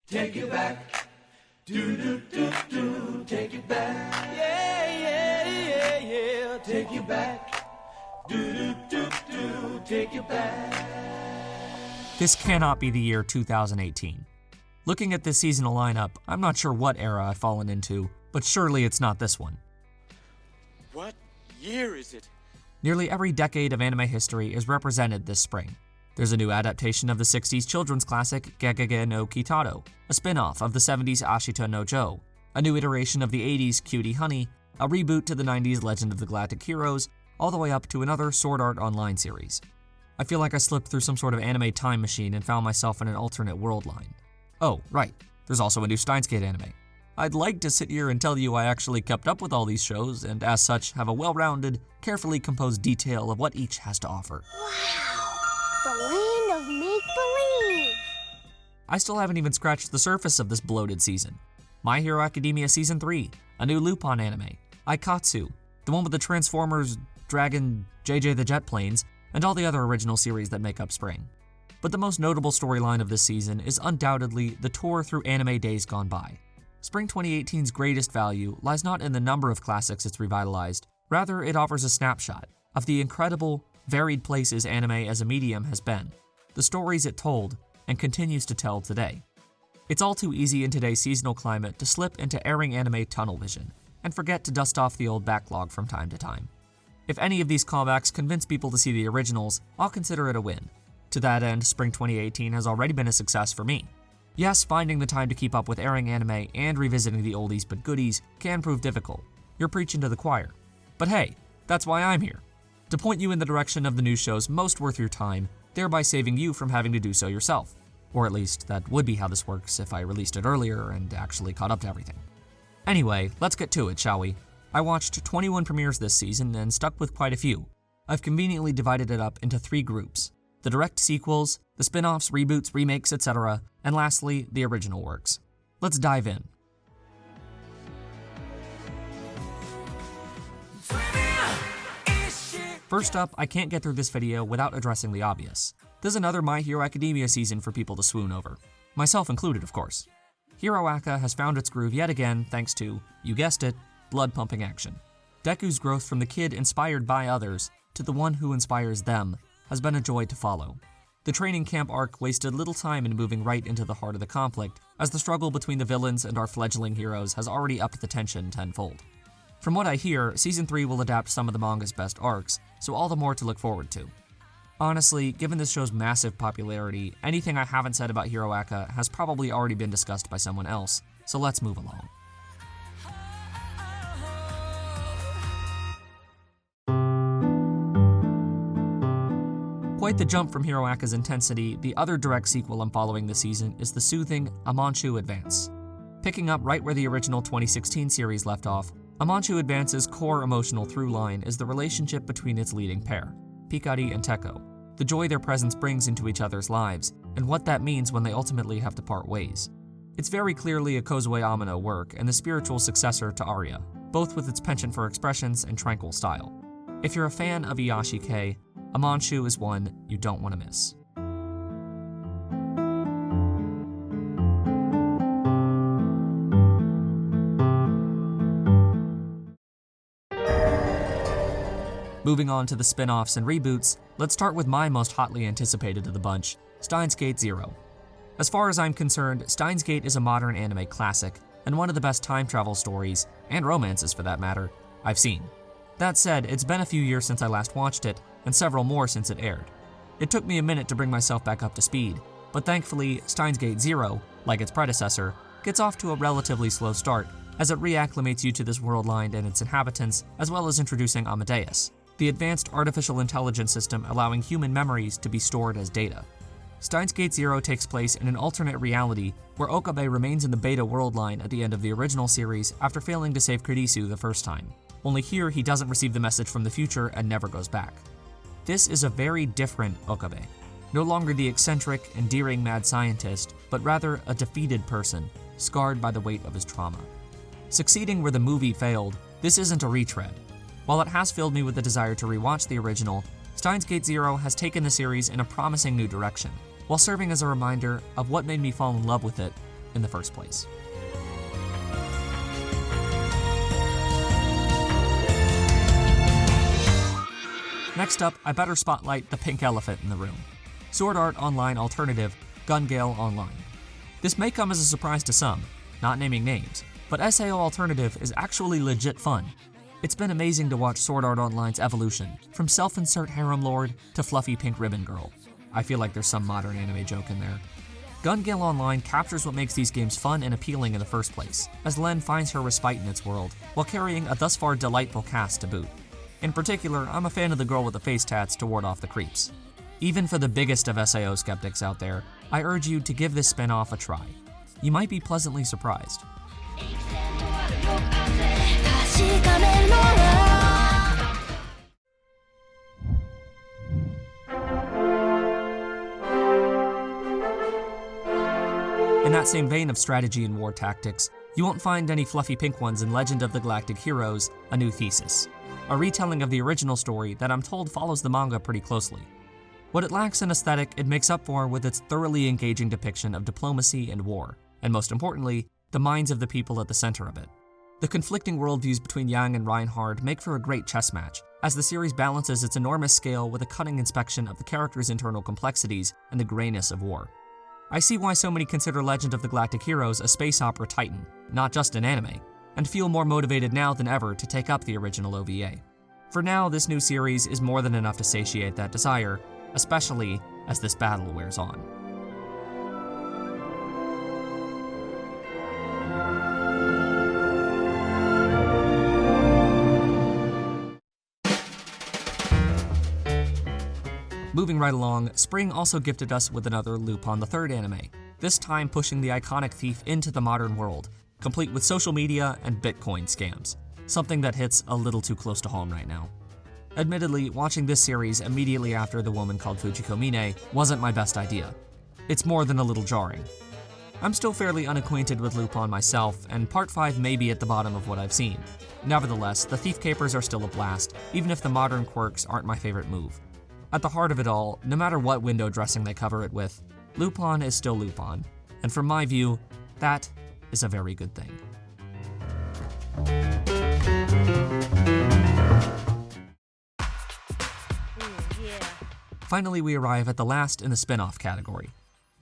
Take it back. Do do do do. Take it back. Yeah, yeah, yeah, yeah. Take it back. Do do do do. Take it back. This cannot be the year 2018. Looking at this seasonal lineup, I'm not sure what era I've fallen into, but surely it's not this one. What year is it? Nearly every decade of anime history is represented this spring. There's a new adaptation of the 60s children's classic Gegege no Kitaro, a spin-off of the 70s Ashita no Joe, a new iteration of the 80s Cutie Honey, a reboot to the 90s Legend of the Galactic Heroes, all the way up to another Sword Art Online series. I feel like I slipped through some sort of anime time machine and found myself in an alternate world line. Oh, right, there's also a new Steins Gate anime. I'd like to sit here and tell you I actually kept up with all these shows, and as such have a well-rounded, carefully composed detail of what each has to offer. Wow, the land of make-believe! I still haven't even scratched the surface of this bloated season. My Hero Academia Season 3, a new Lupin anime, Aikatsu, the one with the Transformers, Dragon, JJ the Jet Planes, and all the other original series that make up spring. But the most notable storyline of this season is undoubtedly the tour through anime days gone by. Spring 2018's greatest value lies not in the number of classics it's revitalized, rather it offers a snapshot of the incredible, varied places anime as a medium has been, the stories it told, and continues to tell today. It's all too easy in today's seasonal climate to slip into airing anime tunnel vision, and forget to dust off the old backlog from time to time. If any of these callbacks convince people to see the originals, I'll consider it a win. To that end, spring 2018 has already been a success for me. Yes, finding the time to keep up with airing anime and revisiting the oldies but goodies can prove difficult. You're preaching to the choir. But hey, that's why I'm here. To point you in the direction of the new shows most worth your time, thereby saving you from having to do so yourself. Or at least, that would be how this works if I released it earlier and actually caught up to everything. Anyway, let's get to it, shall we? I watched 21 premieres this season and stuck with quite a few. I've conveniently divided it up into 3 groups: the direct sequels, the spin-offs, reboots, remakes, etc., and lastly, the original works. Let's dive in. First up, I can't get through this video without addressing the obvious. There's another My Hero Academia season for people to swoon over. Myself included, of course. Hero Aka has found its groove yet again thanks to, you guessed it, blood-pumping action. Deku's growth from the kid inspired by others to the one who inspires them has been a joy to follow. The training camp arc wasted little time in moving right into the heart of the conflict, as the struggle between the villains and our fledgling heroes has already upped the tension tenfold. From what I hear, Season 3 will adapt some of the manga's best arcs, so all the more to look forward to. Honestly, given this show's massive popularity, anything I haven't said about Hero Aka has probably already been discussed by someone else, so let's move along. Quite the jump from Hero Aka's intensity, the other direct sequel I'm following this season is the soothing Amanchu Advance. Picking up right where the original 2016 series left off, Amanchu Advance's core emotional through line is the relationship between its leading pair, Pikari and Teko, the joy their presence brings into each other's lives, and what that means when they ultimately have to part ways. It's very clearly a Kozue Amano work and the spiritual successor to Aria, both with its penchant for expressions and tranquil style. If you're a fan of Iyashikei, Amanchu is one you don't want to miss. Moving on to the spin-offs and reboots, let's start with my most hotly anticipated of the bunch, Steins Gate 0. As far as I'm concerned, Steins Gate is a modern anime classic, and one of the best time travel stories, and romances for that matter, I've seen. That said, it's been a few years since I last watched it, and several more since it aired. It took me a minute to bring myself back up to speed, but thankfully, Steins Gate 0, like its predecessor, gets off to a relatively slow start, as it reacclimates you to this world line and its inhabitants, as well as introducing Amadeus, the advanced artificial intelligence system allowing human memories to be stored as data. Steins Gate 0 takes place in an alternate reality where Okabe remains in the beta world line at the end of the original series after failing to save Kurisu the first time. Only here he doesn't receive the message from the future and never goes back. This is a very different Okabe. No longer the eccentric, endearing mad scientist, but rather a defeated person, scarred by the weight of his trauma. Succeeding where the movie failed, this isn't a retread. While it has filled me with the desire to rewatch the original, Steins Gate 0 has taken the series in a promising new direction. While serving as a reminder of what made me fall in love with it, in the first place. Next up, I better spotlight the pink elephant in the room. Sword Art Online alternative, Gun Gale Online. This may come as a surprise to some, not naming names, but SAO alternative is actually legit fun. It's been amazing to watch Sword Art Online's evolution, from self-insert harem lord to fluffy pink ribbon girl. I feel like there's some modern anime joke in there. Gun Gale Online captures what makes these games fun and appealing in the first place, as Len finds her respite in its world, while carrying a thus far delightful cast to boot. In particular, I'm a fan of the girl with the face tats to ward off the creeps. Even for the biggest of SAO skeptics out there, I urge you to give this spin-off a try. You might be pleasantly surprised. In that same vein of strategy and war tactics, you won't find any fluffy pink ones in Legend of the Galactic Heroes: A New Thesis, a retelling of the original story that I'm told follows the manga pretty closely. What it lacks in aesthetic, it makes up for with its thoroughly engaging depiction of diplomacy and war, and most importantly, the minds of the people at the center of it. The conflicting worldviews between Yang and Reinhard make for a great chess match, as the series balances its enormous scale with a cutting inspection of the characters' internal complexities and the grayness of war. I see why so many consider Legend of the Galactic Heroes a space opera titan, not just an anime, and feel more motivated now than ever to take up the original OVA. For now, this new series is more than enough to satiate that desire, especially as this battle wears on. Moving right along, Spring also gifted us with another Lupin the Third anime, this time pushing the iconic thief into the modern world, complete with social media and Bitcoin scams, something that hits a little too close to home right now. Admittedly, watching this series immediately after The Woman Called Fujiko Mine wasn't my best idea. It's more than a little jarring. I'm still fairly unacquainted with Lupin myself, and Part 5 may be at the bottom of what I've seen. Nevertheless, the thief capers are still a blast, even if the modern quirks aren't my favorite move. At the heart of it all, no matter what window dressing they cover it with, Lupin is still Lupin, and from my view, that is a very good thing. Finally, we arrive at the last in the spin-off category,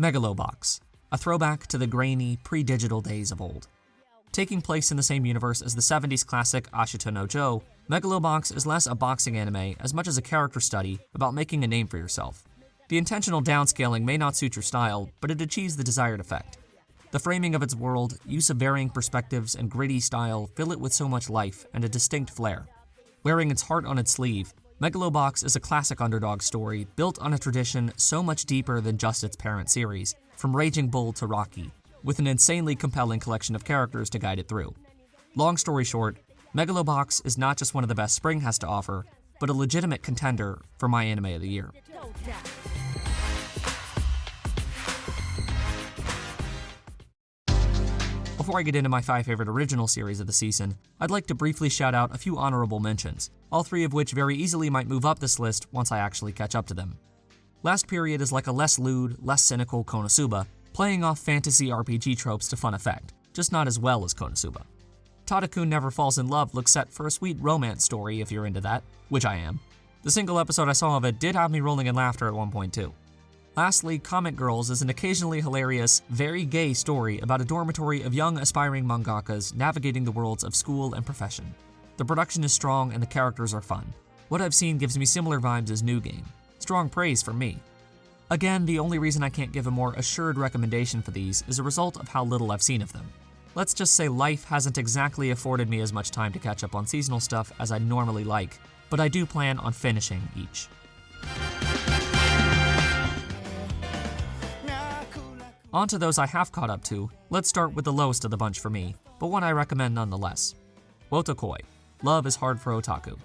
Megalo Box, a throwback to the grainy, pre-digital days of old. Taking place in the same universe as the 70s classic Ashita no Joe, Megalo Box is less a boxing anime as much as a character study about making a name for yourself. The intentional downscaling may not suit your style, but it achieves the desired effect. The framing of its world, use of varying perspectives, and gritty style fill it with so much life and a distinct flair. Wearing its heart on its sleeve, Megalo Box is a classic underdog story built on a tradition so much deeper than just its parent series, from Raging Bull to Rocky, with an insanely compelling collection of characters to guide it through. Long story short, Megalo Box is not just one of the best Spring has to offer, but a legitimate contender for my anime of the year. Before I get into my 5 favorite original series of the season, I'd like to briefly shout out a few honorable mentions, all 3 of which very easily might move up this list once I actually catch up to them. Last Period is like a less lewd, less cynical Konosuba, playing off fantasy RPG tropes to fun effect, just not as well as Konosuba. Tadakun Never Falls in Love looks set for a sweet romance story if you're into that, which I am. The single episode I saw of it did have me rolling in laughter at one point too. Lastly, Comic Girls is an occasionally hilarious, very gay story about a dormitory of young aspiring mangakas navigating the worlds of school and profession. The production is strong and the characters are fun. What I've seen gives me similar vibes as New Game. Strong praise from me. Again, the only reason I can't give a more assured recommendation for these is a result of how little I've seen of them. Let's just say life hasn't exactly afforded me as much time to catch up on seasonal stuff as I'd normally like, but I do plan on finishing each. On to those I have caught up to, let's start with the lowest of the bunch for me, but one I recommend nonetheless. Wotakoi, Love is Hard for Otaku.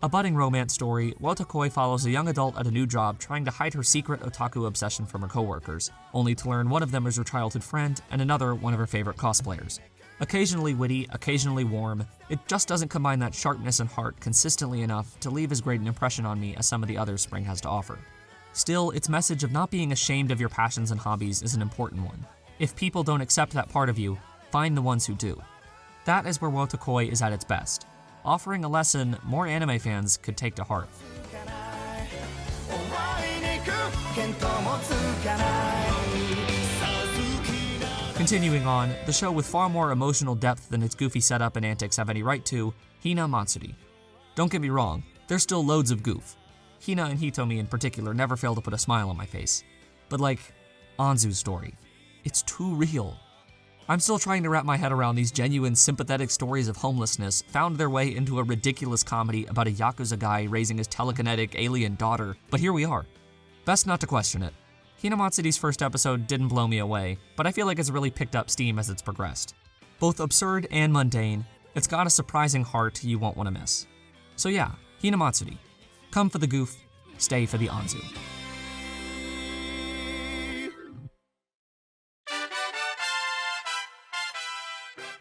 A budding romance story, Wotakoi follows a young adult at a new job trying to hide her secret otaku obsession from her coworkers, only to learn one of them is her childhood friend and another one of her favorite cosplayers. Occasionally witty, occasionally warm, it just doesn't combine that sharpness and heart consistently enough to leave as great an impression on me as some of the others Spring has to offer. Still, its message of not being ashamed of your passions and hobbies is an important one. If people don't accept that part of you, find the ones who do. That is where Wotakoi is at its best, offering a lesson more anime fans could take to heart. Continuing on, the show with far more emotional depth than its goofy setup and antics have any right to, Hina Matsuri. Don't get me wrong, there's still loads of goof. Hina and Hitomi in particular never fail to put a smile on my face. But like, Anzu's story, it's too real. I'm still trying to wrap my head around these genuine, sympathetic stories of homelessness found their way into a ridiculous comedy about a Yakuza guy raising his telekinetic alien daughter, but here we are. Best not to question it. Hina Matsuri's first episode didn't blow me away, but I feel like it's really picked up steam as it's progressed. Both absurd and mundane, it's got a surprising heart you won't want to miss. So yeah, Hina Matsuri. Come for the goof, stay for the Anzu.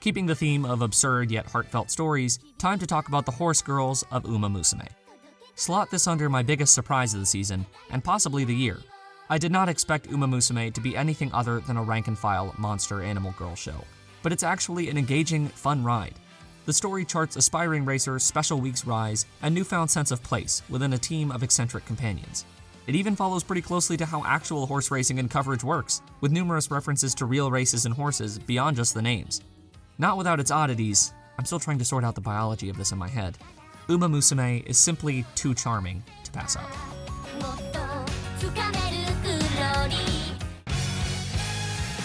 Keeping the theme of absurd yet heartfelt stories, time to talk about the horse girls of Musa Mei. Slot this under my biggest surprise of the season, and possibly the year. I did not expect Musa Mei to be anything other than a rank-and-file monster animal girl show, but it's actually an engaging, fun ride. The story charts aspiring racers' special weeks rise and newfound sense of place within a team of eccentric companions. It even follows pretty closely to how actual horse racing and coverage works, with numerous references to real races and horses beyond just the names. Not without its oddities, I'm still trying to sort out the biology of this in my head. Musa Mei is simply too charming to pass up.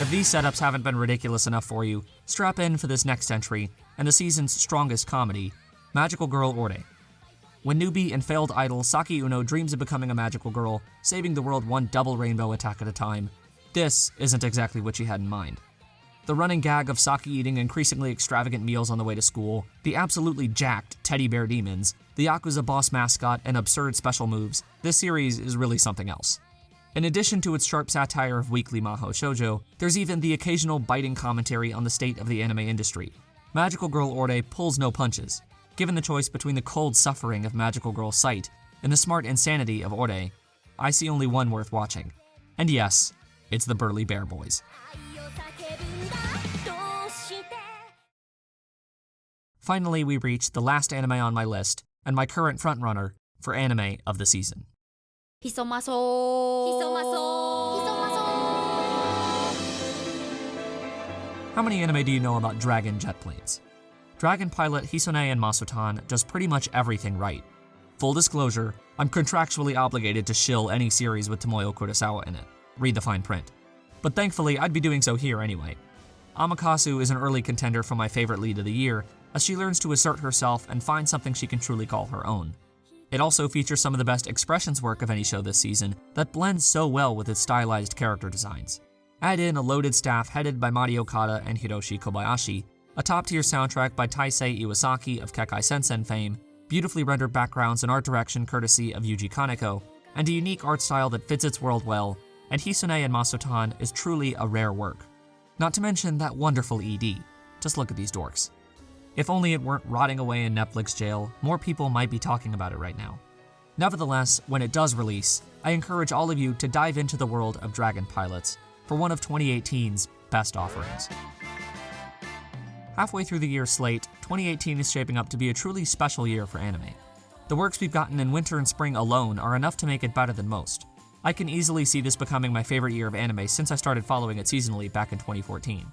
If these setups haven't been ridiculous enough for you, strap in for this next entry and the season's strongest comedy, Magical Girl Ore. When newbie and failed idol Saki Uno dreams of becoming a magical girl, saving the world one double rainbow attack at a time, this isn't exactly what she had in mind. The running gag of Saki eating increasingly extravagant meals on the way to school, the absolutely jacked teddy bear demons, the Yakuza boss mascot, and absurd special moves, this series is really something else. In addition to its sharp satire of weekly Maho shoujo, there's even the occasional biting commentary on the state of the anime industry. Magical Girl Ore pulls no punches. Given the choice between the cold suffering of Magical Girl Sight and the smart insanity of Ore, I see only one worth watching. And yes, it's the Burly Bear Boys. Finally, we reach the last anime on my list, and my current frontrunner for anime of the season. How many anime do you know about dragon jet planes? Dragon pilot Hisone and Masutan does pretty much everything right. Full disclosure, I'm contractually obligated to shill any series with Tomoyo Kurosawa in it. Read the fine print. But thankfully, I'd be doing so here anyway. Amakasu is an early contender for my favorite lead of the year, as she learns to assert herself and find something she can truly call her own. It also features some of the best expressions work of any show this season that blends so well with its stylized character designs. Add in a loaded staff headed by Mari Okada and Hiroshi Kobayashi, a top-tier soundtrack by Taisei Iwasaki of Kekai Sensen fame, beautifully rendered backgrounds and art direction courtesy of Yuji Kaneko, and a unique art style that fits its world well, and Hisone and Masutan is truly a rare work. Not to mention that wonderful ED. Just look at these dorks. If only it weren't rotting away in Netflix jail, more people might be talking about it right now. Nevertheless, when it does release, I encourage all of you to dive into the world of Dragon Pilots for one of 2018's best offerings. Halfway through the year's slate, 2018 is shaping up to be a truly special year for anime. The works we've gotten in winter and spring alone are enough to make it better than most. I can easily see this becoming my favorite year of anime since I started following it seasonally back in 2014.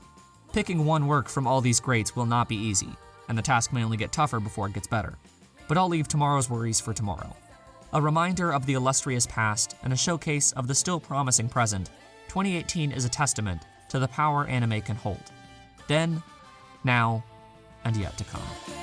Picking one work from all these greats will not be easy, and the task may only get tougher before it gets better. But I'll leave tomorrow's worries for tomorrow. A reminder of the illustrious past and a showcase of the still promising present, 2018 is a testament to the power anime can hold. Then, now, and yet to come.